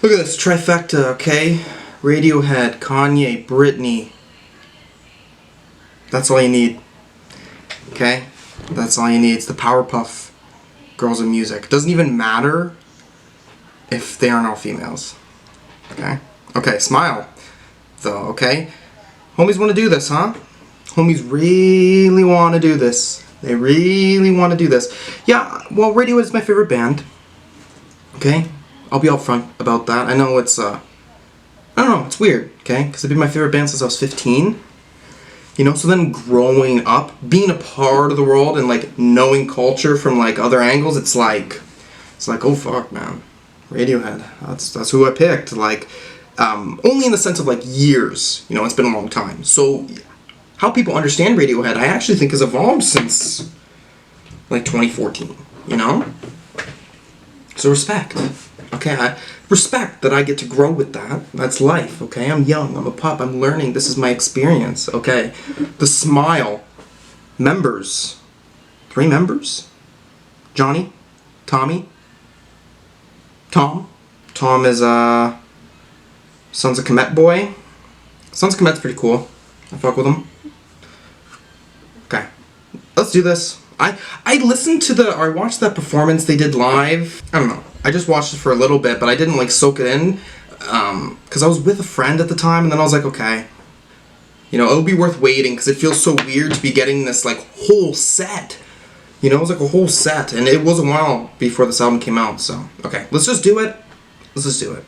Look at this trifecta, okay? Radiohead, Kanye, Britney. That's all you need. Okay? That's all you need. It's the Powerpuff Girls of music. Doesn't even matter if they aren't all females. Okay? Okay, smile. Though, okay? Homies want to do this, huh? Homies really want to do this. They really want to do this. Yeah, well, Radiohead is my favorite band. Okay? I'll be upfront about that. I know it's, I don't know, it's weird, okay? Because they've been my favorite band since I was 15. You know, so then growing up, being a part of the world and, like, knowing culture from, like, other angles, it's like, oh, fuck, man. Radiohead. That's who I picked. Like, only in the sense of, like, years. You know, it's been a long time. So, how people understand Radiohead, I actually think has evolved since, like, 2014. You know? So respect. Okay, I respect that I get to grow with that. That's life, okay? I'm young, I'm a pup, I'm learning, this is my experience, okay? The Smile. Members. 3 members? Johnny? Tommy? Tom? Tom is, Sons of Kemet boy. Sons of Kemet's pretty cool. I fuck with him. Okay. Let's do this. I listened to I watched that performance they did live. I don't know. I just watched it for a little bit, but I didn't, like, soak it in. Because I was with a friend at the time, and then I was like, okay. You know, it'll be worth waiting, because it feels so weird to be getting this, like, whole set. You know, it was like a whole set, and it was a while before this album came out, so. Okay, let's just do it. Let's just do it.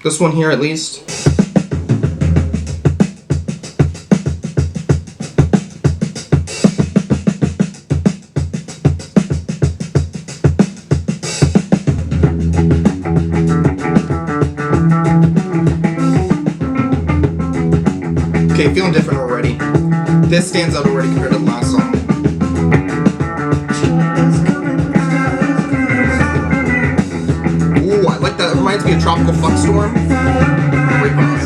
This one here, at least. Okay, feeling different already. This stands out already compared to the last song. Ooh, I like that. It reminds me of Tropical Fuck Storm. Great vibe.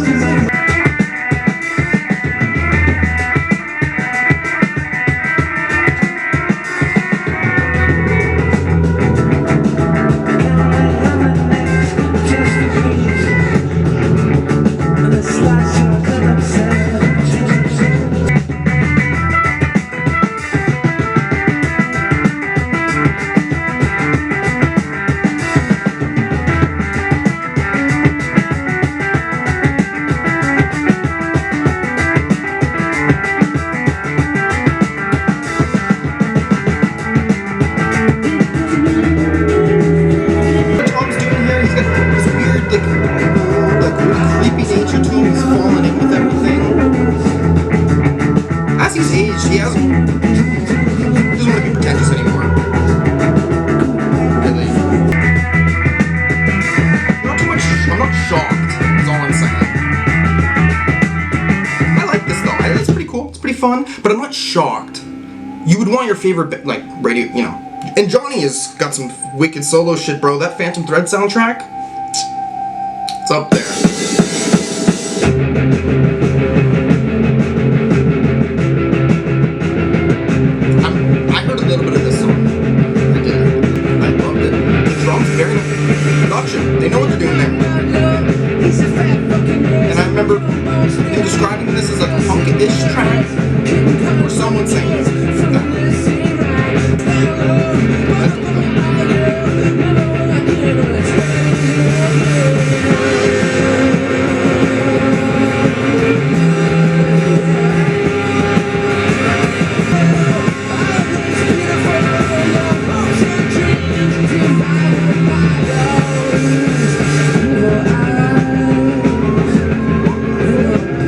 Fun, but I'm not shocked. You would want your favorite, like, radio, you know. And Johnny has got some wicked solo shit, bro. That Phantom Thread soundtrack, it's up there. I heard a little bit of this song. I did. I loved it. The drums very Production. They know what they're doing there. And I remember him describing this as a punk-ish track where someone sings.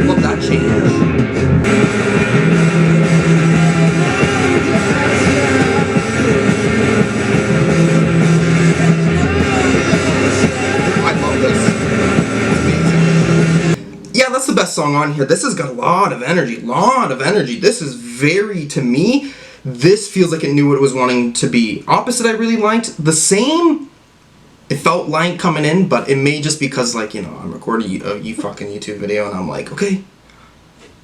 Love that change. That's the best song on here. This has got a lot of energy, This is very, to me, this feels like it knew what it was wanting to be. Opposite I really liked. The Same, it felt light coming in, but it may just because, like, you know, I'm recording a fucking YouTube video and I'm like, okay,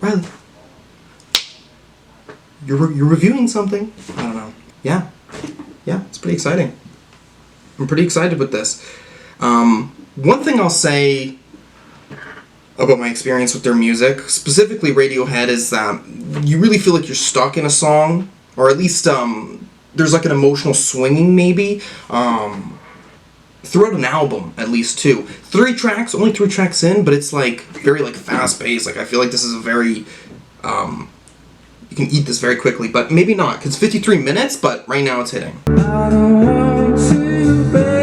Riley, you're reviewing something. I don't know. Yeah, it's pretty exciting. I'm pretty excited with this. One thing I'll say about my experience with their music, specifically Radiohead, is that you really feel like you're stuck in a song, or at least there's like an emotional swinging maybe throughout an album, at least too. Only 3 tracks in, but it's like very like fast paced. Like I feel like this is a very you can eat this very quickly, but maybe not, because it's 53 minutes, but right now it's hitting. I don't want to bed.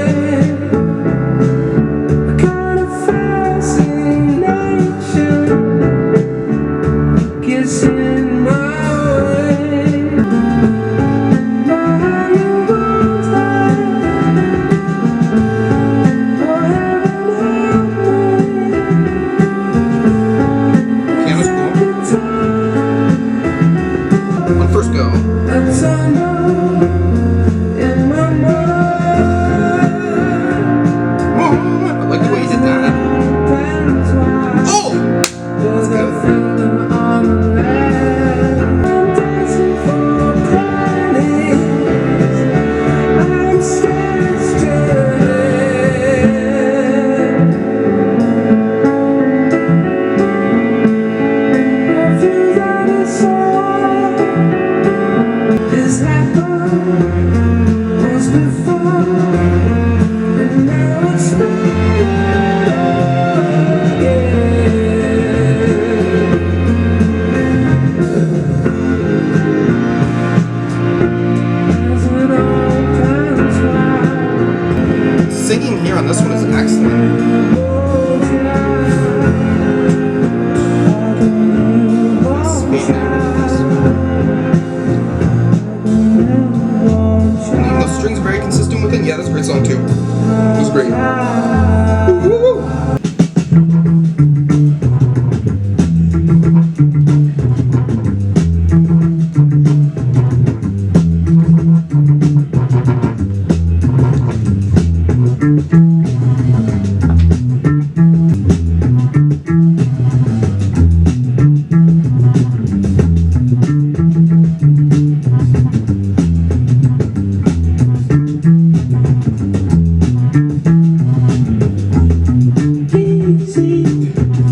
Singing here on this one is excellent. And even the strings are very consistent with it. Yeah, that's a great song too. It was great. Woo-hoo-hoo.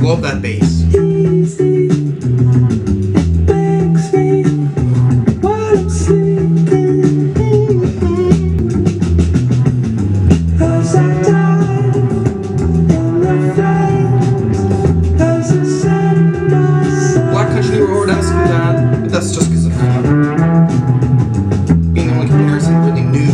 Love that bass. Black Country Road has some of that, but that's just because of being the only comparison really new.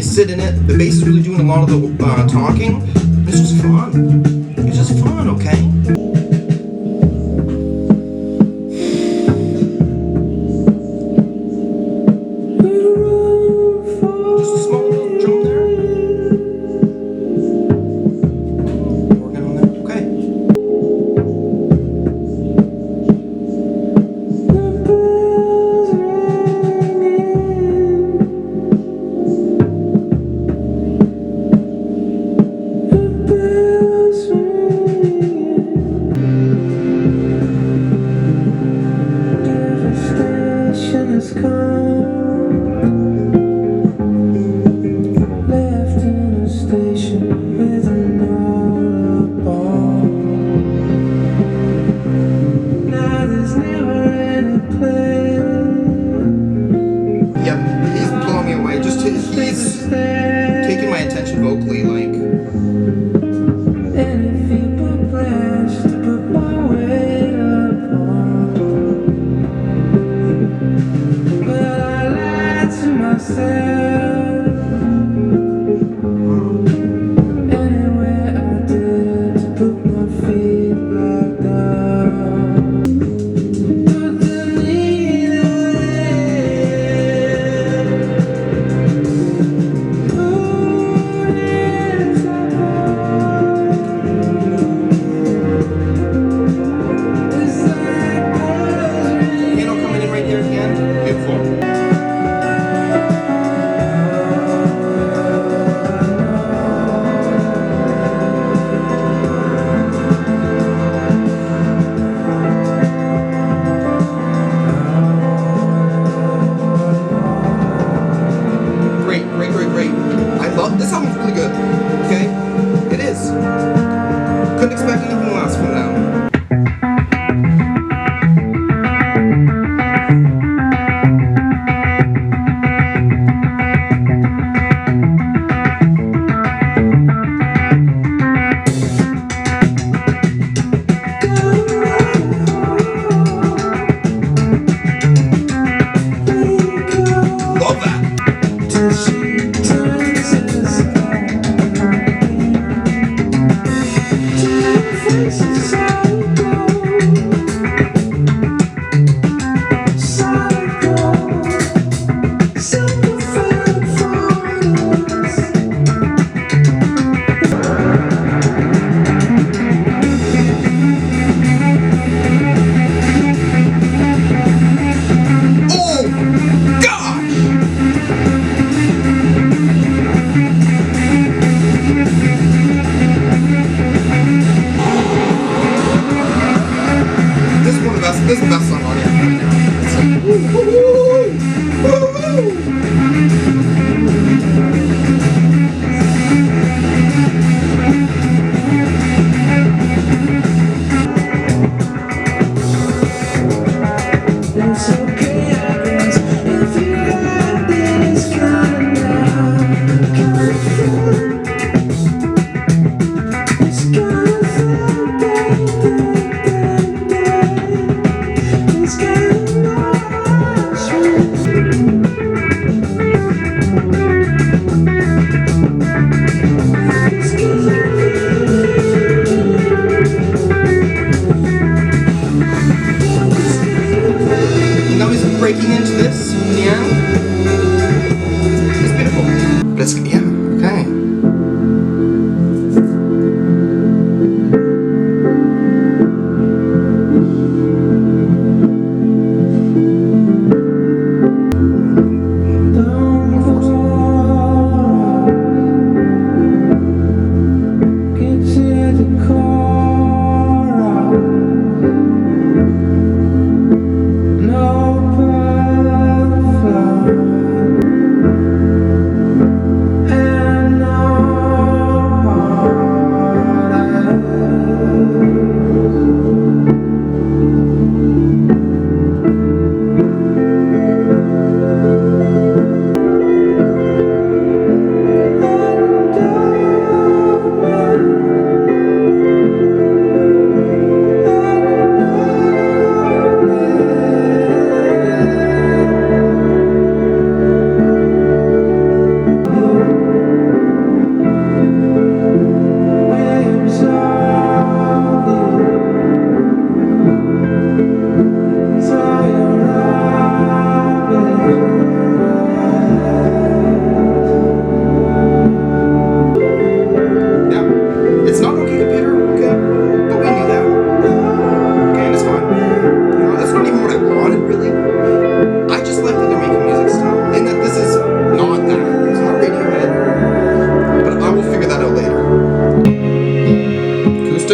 sit in it. The bass is really doing a lot of the talking. It's just fun. It's just fun, okay? Just a small little drum there. Organ on there. Okay. Vocally, like. This album's really good, okay? It is. Couldn't expect anything less from them. Love that.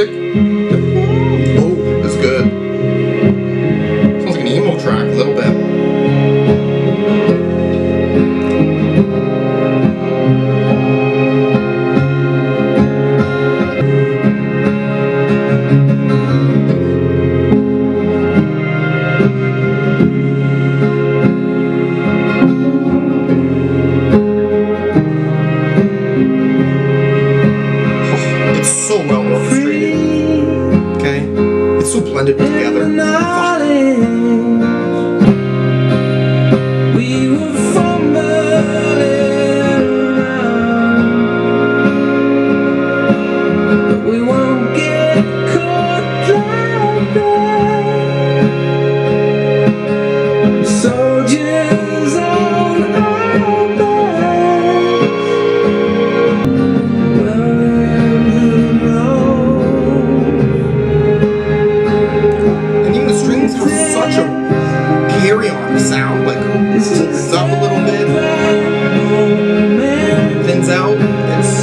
acoustic. Oh, this is good. Sounds like an emo track a little bit. So well orchestrated. Okay? It's so blended together. Fuck. We were fumbling around, but we won't get caught driving. Soldiers on our backs. And even the strings have such a carry on sound, like opens up a little bit, thins out. It's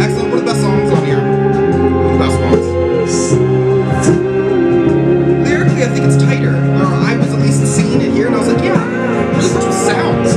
excellent. One of the best songs on here. One of the best ones. Lyrically, I think it's tighter. Or I was at least seeing it here, and I was like, yeah, really much with sounds.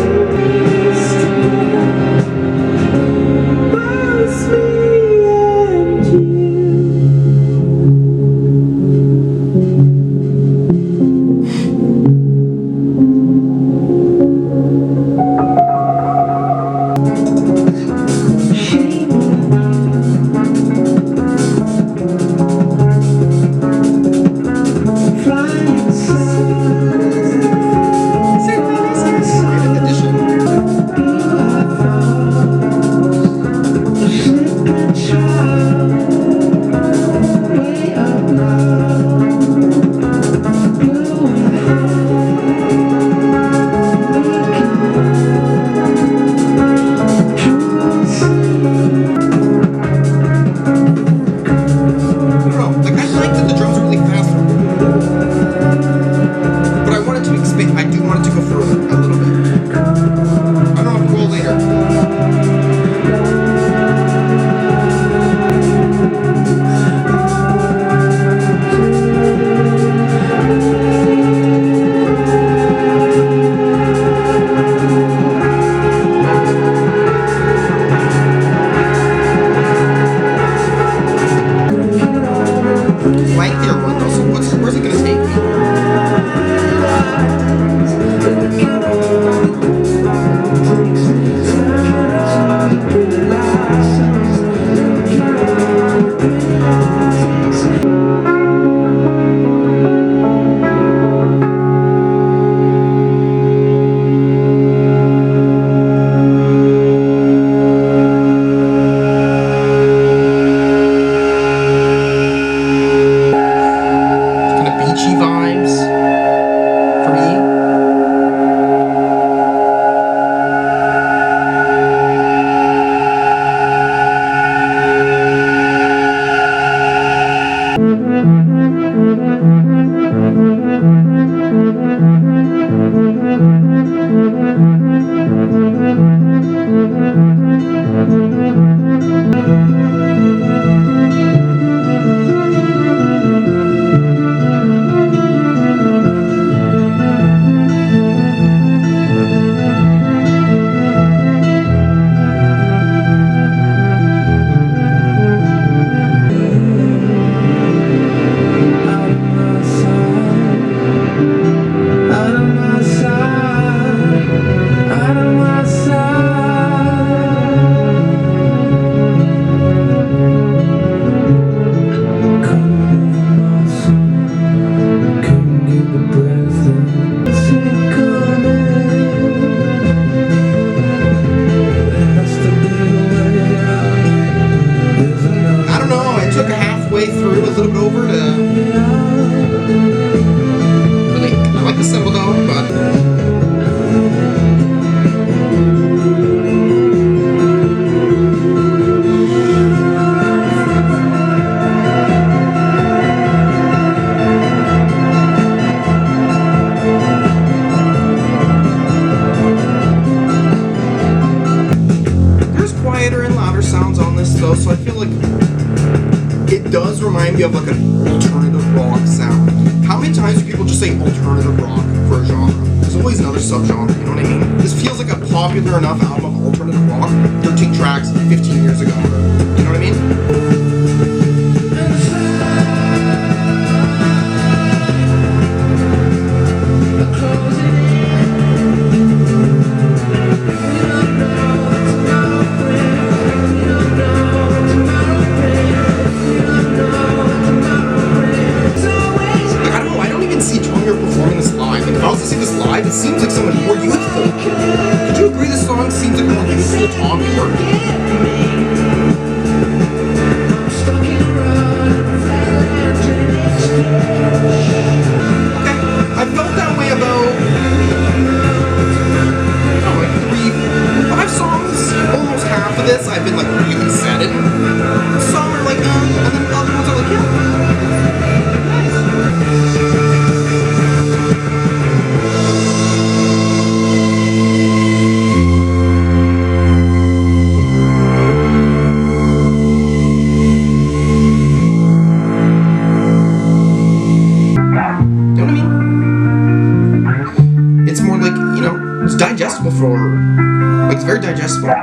It does remind me of like an alternative rock sound. How many times do people just say alternative rock for a genre? There's always another subgenre, you know what I mean? This feels like a popular enough album of alternative rock, 13 tracks, 15 years ago. You know what I mean? It seems like someone more youthful. Could you agree this song seems like more youthful to Tom York? Okay, I felt that way about like 5 songs. Almost half of this I've been like really set in. Some are like, and then other ones are like, yeah. Nice. Digestible for, like, it's very digestible.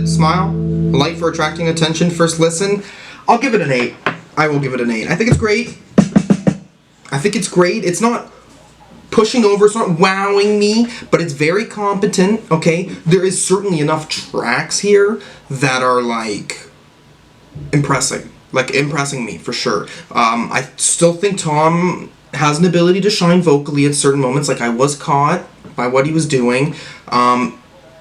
Smile, light for attracting attention, first listen. I'll give it an 8. I will give it an 8. I think it's great. It's not pushing over, it's not wowing me, but it's very competent, okay? There is certainly enough tracks here that are like impressing me for sure. I still think Tom has an ability to shine vocally at certain moments, like I was caught by what he was doing.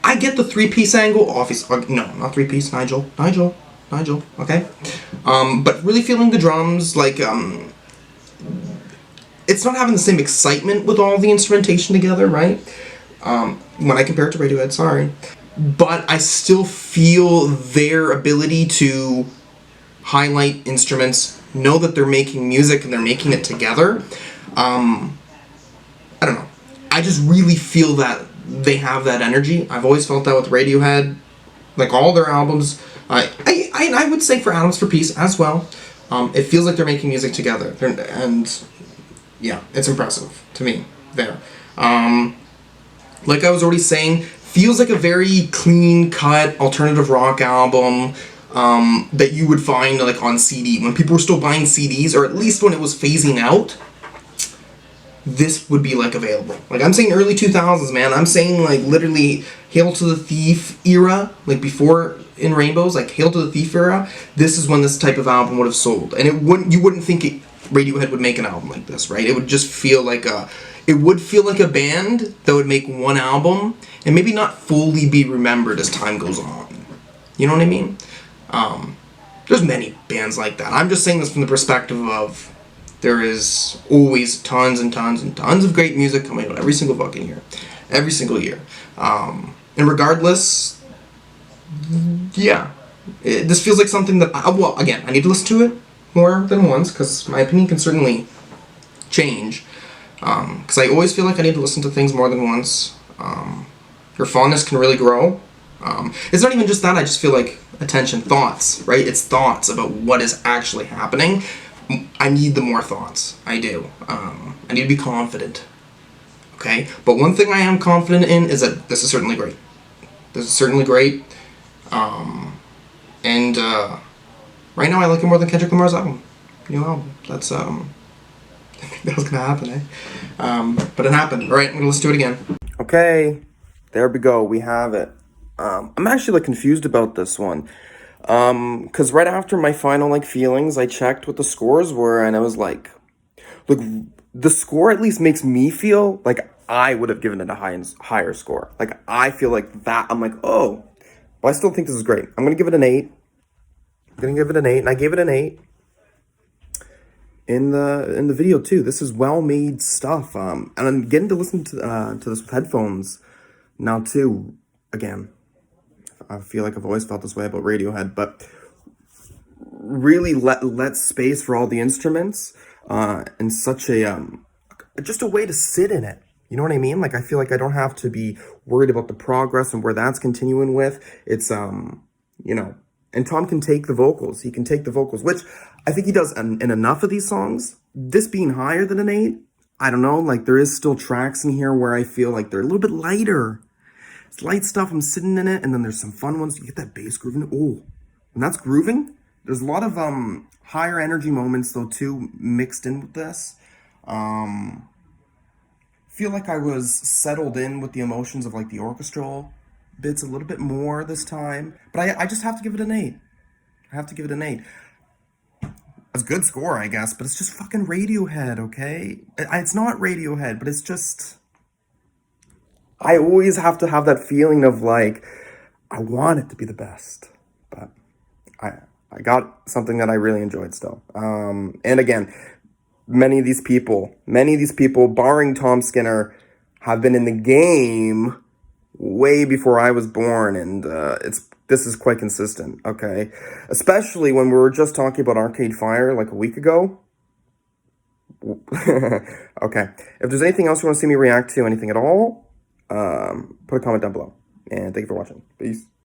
I get the 3-piece angle, obviously, no, not 3-piece, Nigel, okay? But really feeling the drums, like, it's not having the same excitement with all the instrumentation together, right? When I compare it to Radiohead, sorry. But I still feel their ability to highlight instruments, know that they're making music and they're making it together. I don't know. I just really feel that they have that energy. I've always felt that with Radiohead, like all their albums. I would say for Atoms for Peace as well. It feels like they're making music together, and yeah, it's impressive to me there. like I was already saying, feels like a very clean-cut alternative rock album that you would find like on CD. When people were still buying CDs, or at least when it was phasing out, this would be like available. Like I'm saying early 2000s, man. I'm saying like literally Hail to the Thief era, like before In Rainbows, like Hail to the Thief era. This is when this type of album would have sold, and you wouldn't think Radiohead would make an album like this, right? It would just feel like it would feel like a band that would make one album and maybe not fully be remembered as time goes on. You know what I mean? There's many bands like that. I'm just saying this from the perspective of there is always tons and tons and tons of great music coming out every single fucking year. Every single year. And regardless, yeah. This feels like something that, well, again, I need to listen to it more than once, because my opinion can certainly change. Because I always feel like I need to listen to things more than once. Your fondness can really grow. It's not even just that, I just feel like attention, thoughts, right? It's thoughts about what is actually happening. I need the more thoughts. I do. I need to be confident. Okay? But one thing I am confident in is that this is certainly great. This is certainly great. And right now I like it more than Kendrick Lamar's album. New album. That's, that was gonna happen, eh? But it happened. Alright, I'm gonna listen to it again. Okay. There we go. We have it. I'm actually like confused about this one. Because right after my final like feelings, I checked what the scores were, and I was like, look, the score at least makes me feel like I would have given it a higher score. Like I feel like that. I'm like, oh, but I still think this is great. I'm gonna give it an 8. I'm gonna give it an 8, and I gave it an 8 in the video too. This is well made stuff. And I'm getting to listen to this with headphones now too. Again, I feel like I've always felt this way about Radiohead, but really let space for all the instruments, and such a just a way to sit in it. You know what I mean? Like I feel like I don't have to be worried about the progress and where that's continuing with. It's you know, and Tom can take the vocals. He can take the vocals, which I think he does in enough of these songs. This being higher than an 8, I don't know. Like there is still tracks in here where I feel like they're a little bit lighter. It's light stuff, I'm sitting in it, and then there's some fun ones. You get that bass grooving. Oh, when that's grooving, there's a lot of higher energy moments though too mixed in with this. Feel like I was settled in with the emotions of like the orchestral bits a little bit more this time. But I just have to give it an 8. I have to give it an 8. It's a good score, I guess, but it's just fucking Radiohead, okay? It's not Radiohead, but it's just... I always have to have that feeling of like, I want it to be the best, but I got something that I really enjoyed still. And again, many of these people, barring Tom Skinner, have been in the game way before I was born, and this is quite consistent, okay? Especially when we were just talking about Arcade Fire like a week ago. Okay, if there's anything else you want to see me react to, anything at all, put a comment down below. And thank you for watching. Peace.